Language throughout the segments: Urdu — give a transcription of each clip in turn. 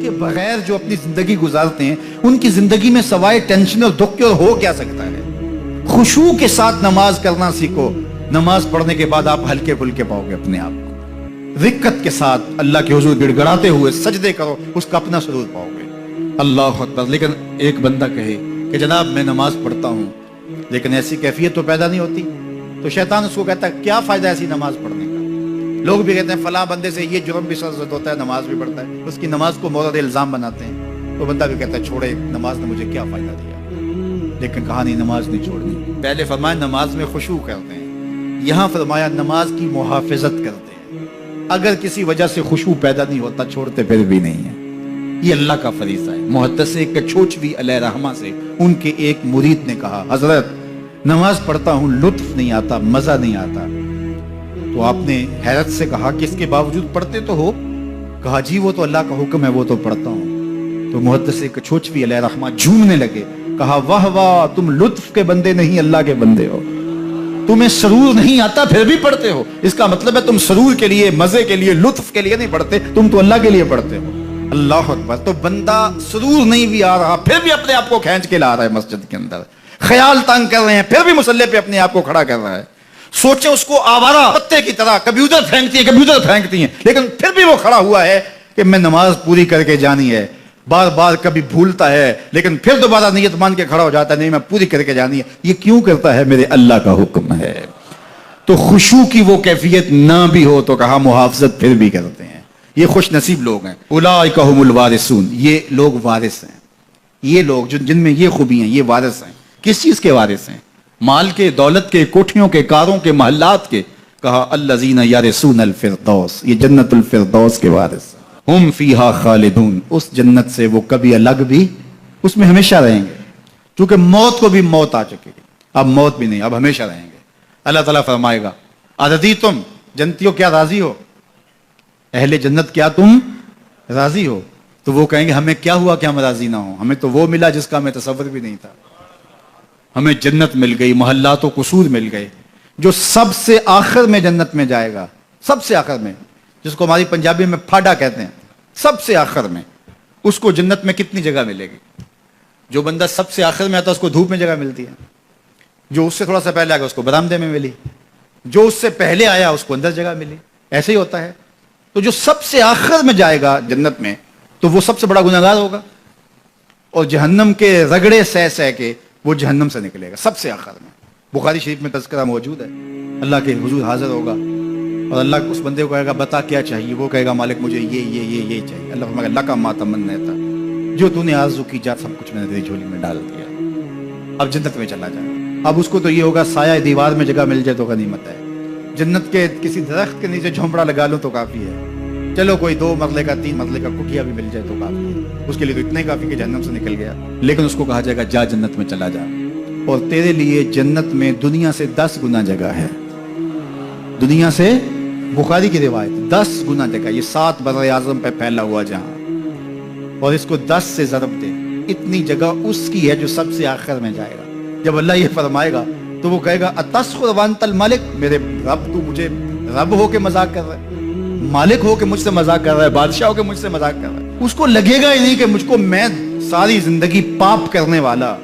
کے بغیر جو اپنی زندگی گزارتے ہیں ان کی زندگی میں سوائے ٹینشن اور دکھ کے اور ہو کیا سکتا ہے؟ خشوع کے ساتھ نماز کرنا سیکھو، نماز پڑھنے کے بعد آپ ہلکے پھلکے پاؤ گے اپنے آپ کو، رقت کے ساتھ اللہ کے حضور گڑ گڑاتے ہوئے سجدے کرو، اس کا اپنا سرور پاؤ گے۔ اللہ اکبر۔ لیکن ایک بندہ کہے کہ جناب میں نماز پڑھتا ہوں لیکن ایسی کیفیت تو پیدا نہیں ہوتی، تو شیطان اس کو کہتا ہے کیا فائدہ ایسی نماز پڑھنے کا؟ لوگ بھی کہتے ہیں فلاں بندے سے یہ جرم بھی سرزد ہوتا ہے، نماز بھی پڑھتا ہے، اس کی نماز کو مورد الزام بناتے ہیں، تو بندہ بھی کہتا ہے چھوڑے، نماز نے مجھے کیا فائدہ دیا؟ لیکن کہا نہیں، نماز نہیں چھوڑنی۔ پہلے فرمایا نماز میں خشوع کرتے ہیں، یہاں فرمایا نماز کی محافظت کرتے ہیں، اگر کسی وجہ سے خشوع پیدا نہیں ہوتا چھوڑتے پھر بھی نہیں ہے۔ یہ اللہ کا فریضہ ہے۔ محدث کچوچوی علیہ رحمہ سے ان کے ایک مرید نے کہا حضرت نماز پڑھتا ہوں لطف نہیں آتا، مزہ نہیں آتا، تو آپ نے حیرت سے کہا کہ اس کے باوجود پڑھتے تو ہو؟ کہا جی وہ تو اللہ کا حکم ہے، وہ تو پڑھتا ہوں۔ تو محدث کچوچوی علیہ رحمہ جھومنے لگے، کہا واہ واہ، تم لطف کے بندے نہیں اللہ کے بندے ہو، تمہیں سرور نہیں آتا پھر بھی پڑھتے ہو، اس کا مطلب ہے تم سرور کے لیے، مزے کے لیے، لطف کے لیے نہیں پڑھتے، تم تو اللہ کے لیے پڑھتے ہو۔ اللہ اکبر۔ تو بندہ سرور نہیں بھی آ رہا پھر بھی اپنے آپ کو کھینچ کے لا رہا ہے مسجد کے اندر، خیال تنگ کر رہے ہیں پھر بھی مصلی پہ اپنے آپ کو کھڑا کر رہا ہے، سوچیں اس کو آوارہ پتے کی طرح کبھی ادھر پھینکتی ہیں کبھی ادھر پھینکتی ہیں، لیکن پھر بھی وہ کھڑا ہوا ہے کہ میں نماز پوری کر کے جانی ہے، بار بار کبھی بھولتا ہے لیکن پھر دوبارہ نیت مان کے کھڑا ہو جاتا ہے، نہیں میں پوری کر کے جانی ہے۔ یہ کیوں کرتا ہے؟ میرے اللہ کا حکم ہے۔ تو خشوع کی وہ کیفیت نہ بھی ہو تو کہا محافظت پھر بھی کرتے ہیں، یہ خوش نصیب لوگ ہیں۔ اولئک هم الوارثون، یہ لوگ وارث ہیں، یہ لوگ جن میں یہ خوبی ہیں یہ وارث ہیں۔ کس چیز کے وارث ہیں؟ مال کے، دولت کے، کوٹھیوں کے، کاروں کے، محلات کے۔ کہا الذین یرثون الفردوس، یہ جنت الفردوس کے وارث ہیں۔ ہم فیہا خالدون، اس جنت سے وہ کبھی الگ بھی اس میں ہمیشہ رہیں گے، کیونکہ موت کو بھی موت آ چکی ہے، اب موت بھی نہیں، اب ہمیشہ رہیں گے۔ اللہ تعالیٰ فرمائے گا اَرَضِیتُم، جنتیوں کیا راضی ہو؟ اہل جنت کیا تم راضی ہو؟ تو وہ کہیں گے ہمیں کیا ہوا کہ ہم راضی نہ ہوں، ہمیں تو وہ ملا جس کا ہمیں تصور بھی نہیں تھا، ہمیں جنت مل گئی، محلات و قصور مل گئے۔ جو سب سے آخر میں جنت میں جائے گا، سب سے آخر میں، جس کو ہماری پنجابی میں پھاڑا کہتے ہیں، سب سے آخر میں، اس کو جنت میں کتنی جگہ ملے گی؟ جو بندہ سب سے آخر میں آتا ہے اس کو دھوپ میں جگہ ملتی ہے، جو اس سے تھوڑا سا پہلے آ گیا اس کو برآمدے میں ملی، جو اس سے پہلے آیا اس کو اندر جگہ ملی، ایسے ہی ہوتا ہے۔ تو جو سب سے آخر میں جائے گا جنت میں تو وہ سب سے بڑا گنہگار ہوگا، اور جہنم کے رگڑے سہ سہ کے وہ جہنم سے نکلے گا سب سے آخر میں۔ بخاری شریف میں تذکرہ موجود ہے، اللہ کے حضور حاضر ہوگا اور اللہ اس بندے کو کہے گا بتا کیا چاہیے، وہ کہے گا مالک مجھے یہ چاہیے۔ اللہ فرمائے گا لکا ما تمنیت، جو تو نے آرزو کی جا سب کچھ میں نے تیری جھولی میں ڈال دیا، اب جنت میں چلا جائے۔ اب اس کو تو یہ ہوگا سایہ دیوار میں جگہ مل جائے تو غنیمت ہے، جنت کے کسی درخت کے نیچے جھونپڑا لگا لو تو کافی ہے، چلو کوئی 2 مرلے کا 3 مرلے کا کٹیا بھی مل جائے تو کافی ہے، اس کے لیے تو اتنا ہی کافی کہ جہنم سے نکل گیا۔ لیکن اس کو کہا جائے گا جا جنت میں چلا جا، اور تیرے لیے جنت میں دنیا سے 10 گنا جگہ ہے، دنیا سے، بخاری کی روایت 10 گنا جگہ، یہ 7 بر اعظم پہ پھیلا ہوا جہاں، اور اس کو 10 سے ضرب دے، اتنی جگہ اس کی ہے جو سب سے آخر میں جائے گا۔ جب اللہ یہ فرمائے گا تو وہ کہے گا اتسخر وانت الملک، میرے رب تو مجھے رب ہو کے مذاق کر رہا ہے، مالک ہو کے مجھ سے مذاق کر رہا ہے، بادشاہ ہو کے مجھ سے مذاق کر رہا ہے۔ اس کو لگے گا ہی نہیں کہ مجھ کو، میں ساری زندگی پاپ کرنے والا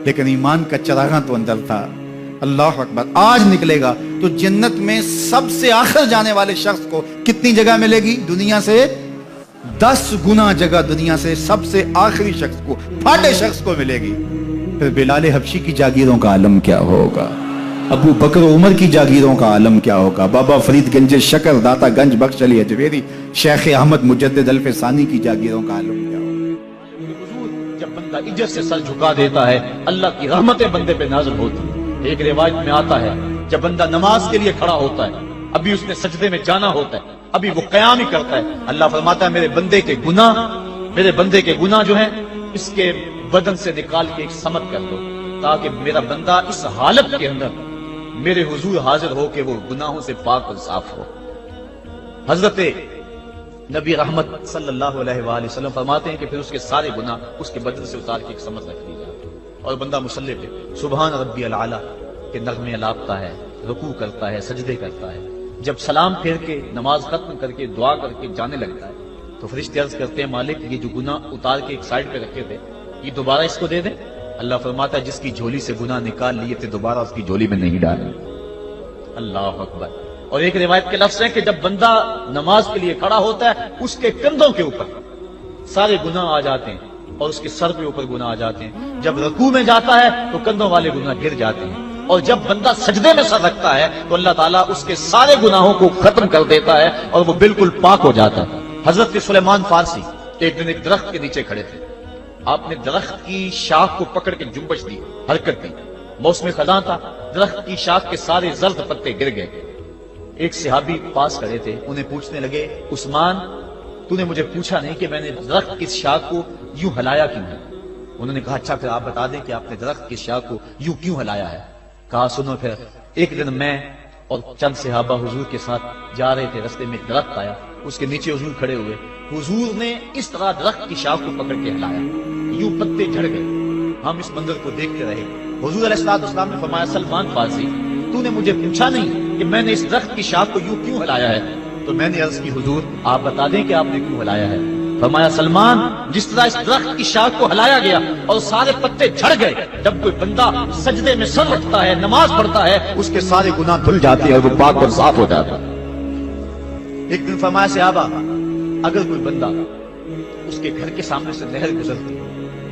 لیکن ایمان کا چراغاں تو اندر تھا۔ اللہ اکبر۔ آج نکلے گا تو جنت میں سب سے آخر جانے والے شخص کو کتنی جگہ ملے گی؟ دنیا سے 10 گنا جگہ دنیا سے سب سے آخری شخص کو، پھاٹے شخص کو ملے گی۔ پھر بلال حبشی کی جاگیروں کا عالم کیا ہوگا، ابو بکر عمر کی جاگیروں کا عالم کیا ہوگا، بابا فرید گنج شکر داتا گنج بخش علی اجویری، شیخ احمد مجدد الف ثانی کی جاگیروں کا عالم کیا ہوگا۔ جب بندہ عزت سے سر جھکا دیتا ہے اللہ کی رحمتیں بندے پہ نازل ہوتی ہیں۔ ایک روایت میں آتا ہے جب بندہ نماز کے لیے کھڑا ہوتا ہے، ابھی اس نے سجدے میں جانا ہوتا ہے، ابھی وہ قیام ہی کرتا ہے، اللہ فرماتا ہے میرے بندے کے گناہ جو ہیں اس کے بدن سے نکال کے ایک سمت کر دو، تاکہ میرا بندہ اس حالت کے اندر میرے حضور حاضر ہو کہ وہ گناہوں سے پاک اور صاف ہو۔ حضرت نبی رحمت صلی اللہ علیہ وآلہ وسلم فرماتے ہیں کہ پھر اس کے سارے گناہ اس کے بدن سے اتار کے ایک سمت رکھ دی جاتی ہے، اور بندہ مصلی پہ سبحان ربی العالی کے نغمے الاپتا ہے، رکوع کرتا ہے، سجدے کرتا ہے۔ جب سلام پھیر کے نماز ختم کر کے دعا کر کے جانے لگتا ہے تو فرشتے عرض کرتے ہیں مالک یہ جو گناہ اتار کے ایک سائڈ پہ رکھے تھے یہ دوبارہ اس کو دے دیں؟ اللہ فرماتا ہے جس کی جھولی سے گناہ نکال لیے تھے دوبارہ اس کی جھولی میں نہیں ڈالیں۔ اللہ اکبر۔ اور ایک روایت کے لفظ ہے کہ جب بندہ نماز کے لیے کھڑا ہوتا ہے اس کے کندھوں کے اوپر سارے گناہ آ جاتے ہیں اور اس کے سر کے اوپر گناہ آ جاتے ہیں۔ جب رکوع میں جاتا ہے تو کندھوں والے گناہ گر جاتے ہیں، اور جب بندہ سجدے میں سر رکھتا ہے تو اللہ تعالیٰ اس کے سارے گناہوں کو ختم کر دیتا ہے اور وہ بالکل پاک ہو جاتا ہے۔ حضرت سلیمان فارسی ایک دن ایک درخت کے نیچے کھڑے تھے، آپ نے درخت کی شاخ کو پکڑ کے جنبش دی، حرکت دی، موسم خزاں تھا، درخت کی شاخ کے سارے زرد پتے گر گئے۔ ایک صحابی پاس کھڑے تھے، انہیں پوچھنے لگے عثمان تو نے مجھے پوچھا نہیں کہ میں نے درخت کی شاخ کو یوں ہلایا کیوں ہے؟ انہوں نے کہا اچھا پھر آپ بتا دیں کہ آپ نے درخت کی شاخ کو یوں کیوں ہلایا ہے؟ کہا سنو پھر ایک دن میں اور چند صحابہ حضور کے ساتھ جا رہے تھے، رستے میں ایک درخت آیا، اس کے نیچے حضور کھڑے ہوئے، حضور نے اس طرح درخت کی شاخ کو پکڑ کے ہلایا، یوں پتے جھڑ گئے، ہم اس منظر کو دیکھتے رہے۔ حضور علیہ السلام نے فرمایا سلمان فارسی تو نے مجھے پوچھا نہیں کہ میں نے اس درخت کی شاخ کو یوں کیوں ہلایا ہے؟ تو میں نے عرض کی حضور آپ بتا دیں کہ آپ نے کیوں ہلایا ہے؟ فرمایا سلمان جس طرح اس درخت کی شاخ کو ہلایا گیا اور سارے پتے جھڑ گئے، جب کوئی بندہ سجدے میں سر رکھتا ہے نماز پڑھتا ہے اس کے سارے گناہ دھل جاتے ہیں اور وہ پاک اور صاف ہو جاتا ہے۔ ایک دن فرمایا صحابہ اگر کوئی بندہ اس کے گھر کے سامنے سے نہر گزرتی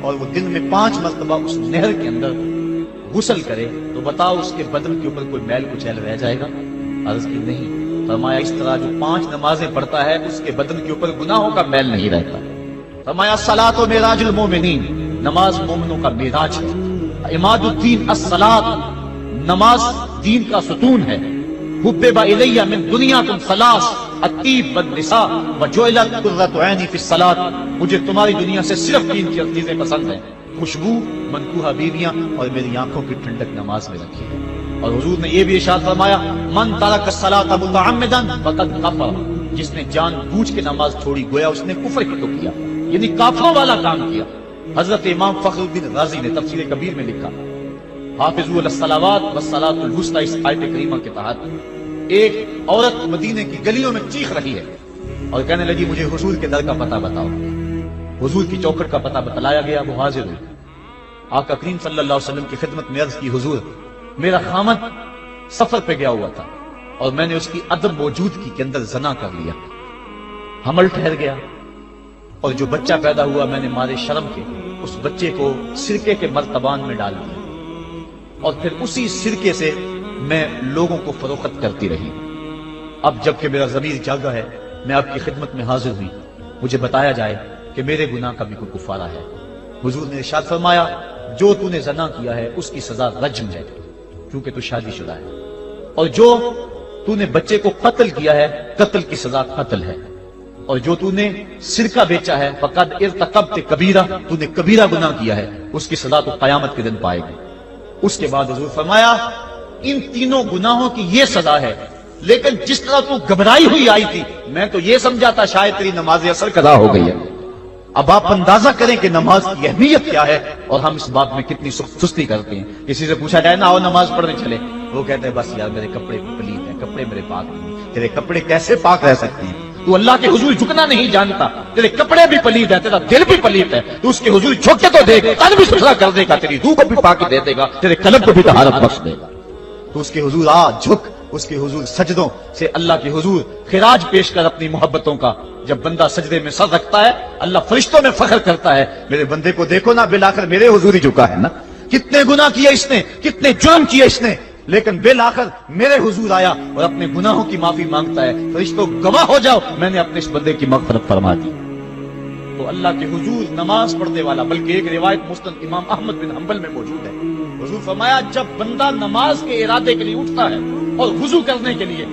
اور وہ دن میں 5 مرتبہ اس نہر کے اندر غسل کرے تو بتاؤ اس کے بدن کے اوپر کوئی میل کچیل رہ جائے گا؟ عرض کی نہیں۔ فرمایا اس طرح جو 5 نمازیں پڑھتا ہے اس کے بدن کے اوپر گناہوں کا میل نہیں رہتا۔ فرمایا الصلاۃ معراج المومنین، نماز مومنوں کا معراج ہے۔ عماد الدین الصلاۃ، نماز دین کا ستون ہے۔ حبب الی من دنیاکم ثلاث، الطیب والنساء وجعلت قرۃ عینی فی الصلاۃ، مجھے تمہاری دنیا سے صرف 3 چیزیں پسند ہیں، خوشبو، منکوحہ بیویاں اور میری آنکھوں کی ٹھنڈک نماز میں رکھی ہے۔ اور حضور نے یہ بھی ارشاد فرمایا من ترک الصلاۃ متعمدا فقد کفر، جس نے جان بوجھ کے نماز چھوڑی گویا اس نے کفر ہی تو کیا، یعنی کافروں والا کام کیا۔ حضرت امام فخر الدین رازی نے تفسیر کبیر میں لکھا حافظوا علی الصلوات والصلاۃ الوسطی، اس آیت کریمہ کے تحت ایک عورت مدینے کی گلیوں میں چیخ رہی ہے اور کہنے لگی مجھے حضور کے در کا پتہ بتاؤ۔ حضور کی چوکھٹ کا پتہ بتلایا گیا، وہ حاضر ہوئی، آقا کریم صلی اللہ علیہ وسلم کی خدمت میں عرض کی حضور میرا خامد سفر پہ گیا ہوا تھا اور میں نے اس کی عدم موجودگی کے اندر زنا کر لیا، حمل ٹھہر گیا اور جو بچہ پیدا ہوا میں نے مارے شرم کے اس بچے کو سرکے کے مرتبان میں ڈال دیا اور پھر اسی سرکے سے میں لوگوں کو فروخت کرتی رہی۔ اب جب کہ میرا ضمیر جاگا ہے میں آپ کی خدمت میں حاضر ہوئی، مجھے بتایا جائے کہ میرے گناہ کا بھی کوئی کفارہ ہے۔ حضور نے ارشاد فرمایا جو تو نے زنا کیا ہے اس کی سزا رجم ہے کیونکہ تو شادی شدہ ہے، اور جو تو نے بچے کو قتل کیا ہے قتل کی سزا قتل ہے، اور جو تو نے سرکہ بیچا ہے فقد ارتکبت کبیرہ، تو نے کبیرہ گناہ کیا ہے، اس کی سزا تو قیامت کے دن پائے گی۔ اس کے بعد حضور فرمایا ان تینوں گناہوں کی یہ سزا ہے، لیکن جس طرح تو گھبرائی ہوئی آئی تھی میں تو یہ سمجھا تھا شاید تیری نماز اثر قضا ہو گئی ہے۔ اب آپ اندازہ کریں کہ نماز کی اہمیت کیا ہے اور ہم اس بات میں کتنی سستی کرتے ہیں۔ کسی سے پوچھا جائے نا آؤ نماز پڑھنے چلے، وہ کہتے ہیں بس یار میرے کپڑے پلید ہیں، کپڑے میرے پاک نہیں۔ تیرے کپڑے کیسے پاک رہ سکتے ہیں؟ تو اللہ کے حضور جھکنا نہیں جانتا، تیرے کپڑے بھی پلید ہے، تیرا دل بھی پلید ہے، تو اس کے حضور جھک کے تو دیکھ، قلب بھی ستھرا کر دے گا، تیری روح کو بھی پاکی دے دے گا، تیرے قلب کو بھی طہارت بخش دے گا۔ تو اس کے حضور آ جھک، اس کے حضور سجدوں سے اللہ کے حضور خراج پیش کر اپنی محبتوں کا۔ جب بندہ سجدے میں سر رکھتا ہے اللہ فرشتوں میں فخر کرتا ہے میرے بندے کو دیکھو نا بالآخر میرے حضور ہی جھکا ہے نا، کتنے گناہ کیے اس نے، کتنے جرم کیے اس نے، لیکن بالآخر میرے حضور آیا اور اپنے گناہوں کی معافی مانگتا ہے۔ فرشتوں گواہ ہو جاؤ میں نے اپنے اس بندے کی مغفرت فرما دی۔ تو اللہ کے حضور نماز پڑھنے والا، بلکہ ایک روایت مسند امام احمد بن حنبل میں موجود ہے، حضور فرمایا جب بندہ نماز کے ارادے کے لیے اٹھتا ہے اور وضو کرنے کے لیے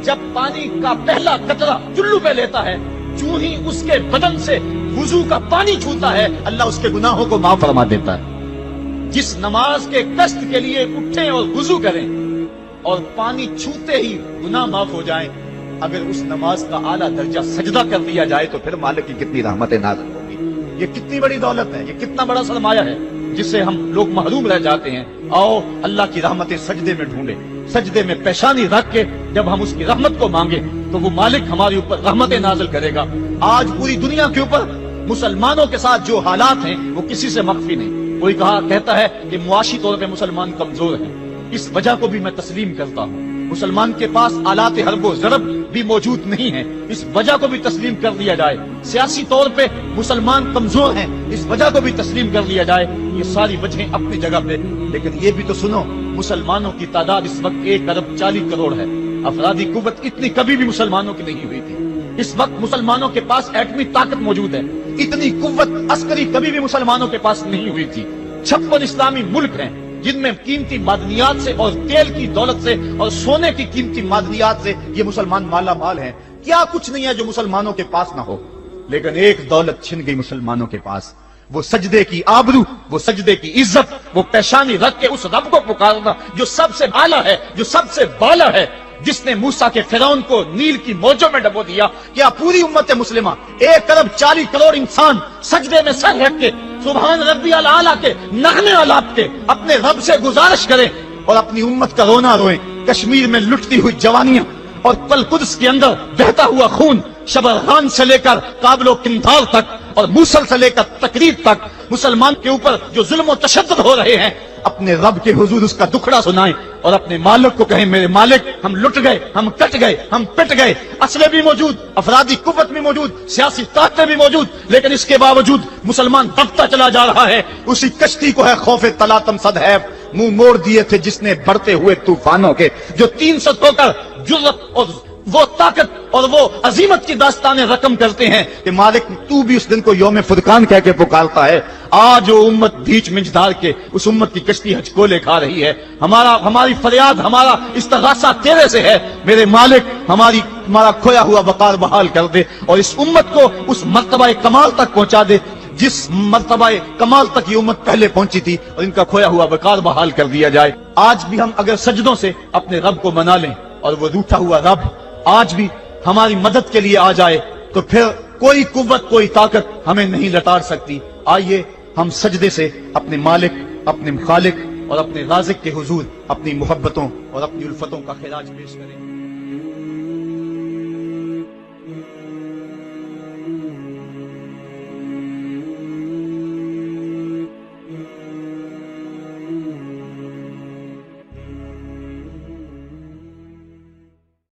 جب پانی کا پہلا قطرہ چلو پہ لیتا ہے، چوں ہی اس کے بدن سے وضو کا پانی چھوتا ہے اللہ اس کے گناہوں کو معاف فرما دیتا ہے۔ جس نماز کے قصد کے لیے اٹھیں اور وضو کریں اور پانی چھوتے ہی گناہ معاف ہو جائیں، اگر اس نماز کا اعلیٰ درجہ سجدہ کر دیا جائے تو پھر مالک کی کتنی رحمت نازل ہوگی۔ یہ کتنی بڑی دولت ہے، یہ کتنا بڑا سرمایہ ہے جس سے ہم لوگ محروم رہ جاتے ہیں۔ آؤ اللہ کی رحمتیں سجدے میں ڈھونڈیں، سجدے میں پیشانی رکھ کے جب ہم اس کی رحمت کو مانگے تو وہ مالک ہمارے اوپر رحمت نازل کرے گا۔ آج پوری دنیا کے اوپر مسلمانوں کے ساتھ جو حالات ہیں وہ کسی سے مخفی نہیں۔ کوئی کہتا ہے کہ معاشی طور پہ مسلمان کمزور ہیں، اس وجہ کو بھی میں تسلیم کرتا ہوں۔ مسلمان کے پاس آلات حرب و ضرب بھی موجود نہیں ہیں، اس وجہ کو بھی تسلیم کر لیا جائے۔ سیاسی طور پہ مسلمان کمزور ہیں، اس وجہ کو بھی تسلیم کر لیا جائے۔ یہ ساری وجہیں اپنی جگہ پہ، لیکن یہ بھی تو سنو، مسلمانوں کی تعداد اس وقت 1,40,00,000,000 ہے۔ افرادی قوت اتنی کبھی بھی مسلمانوں کی نہیں ہوئی تھی۔ اس وقت مسلمانوں کے پاس ایٹمی طاقت موجود ہے، اتنی قوت عسکری کبھی بھی مسلمانوں کے پاس نہیں ہوئی تھی۔ 56 اسلامی ملک ہیں جن میں قیمتی معدنیات سے اور تیل کی دولت سے اور سونے کی قیمتی معدنیات سے یہ مسلمان مالا مال ہیں۔ کیا کچھ نہیں ہے جو مسلمانوں کے پاس نہ ہو، لیکن ایک دولت چھن گئی مسلمانوں کے پاس، وہ سجدے کی آبرو، وہ سجدے کی عزت، وہ پیشانی رکھ کے اس رب کو پکارنا جو سب سے اعلیٰ ہے، جو سب سے بالا ہے، جس نے موسیٰ کے فرعون کو نیل کی موجوں میں ڈبو دیا۔ کیا پوری امت مسلمہ 1,40,00,000,000 انسان سجدے میں سر رکھ کے سبحان ربی الاعلیٰ کے نغمے آلات کے اپنے رب سے گزارش کریں اور اپنی امت کا رونا روئیں؟ کشمیر میں لٹتی ہوئی جوانیاں اور قدس کے اندر بہتا ہوا خون، شبرغان سے لے کر کابل و قندھار تک اور موصل سے لے کر تقریب تک مسلمان کے اوپر جو ظلم و تشدد ہو رہے ہیں، اپنے رب کے حضور اس کا دکھڑا سنائیں اور اپنے مالک کو کہیں میرے مالک ہم لٹ گئے، ہم کٹ گئے، ہم پٹ گئے۔ اسلحے بھی موجود، افرادی قوت بھی موجود، سیاسی طاقتیں بھی موجود، لیکن اس کے باوجود مسلمان دبتا چلا جا رہا ہے۔ اسی کشتی کو ہے خوف تلاطم صدحیف منہ موڑ دیے تھے جس نے بڑھتے ہوئے طوفانوں کے، جو 300 ہو کر جرأت اور وہ طاقت اور وہ عظیمت کی داستانیں رقم کرتے ہیں کہ مالک تو بھی اس دن کو یوم فرقان کہہ کے پکارتا ہے۔ آج وہ امت بیچ منجدار کے اس امت کی کشتی ہچکولے کھا رہی ہے۔ ہماری فریاد، ہمارا استغاثہ تیرے سے ہے، میرے مالک ہمارا کھویا ہوا وقار بحال کر دے اور اس امت کو اس مرتبہ کمال تک پہنچا دے جس مرتبہ کمال تک یہ امت پہلے پہنچی تھی، اور ان کا کھویا ہوا وقار بحال کر دیا جائے۔ آج بھی ہم اگر سجدوں سے اپنے رب کو منا لیں اور وہ روٹھا ہوا رب آج بھی ہماری مدد کے لیے آ جائے تو پھر کوئی قوت، کوئی طاقت ہمیں نہیں لتاڑ سکتی۔ آئیے ہم سجدے سے اپنے مالک، اپنے خالق اور اپنے رازق کے حضور اپنی محبتوں اور اپنی الفتوں کا خراج پیش کریں۔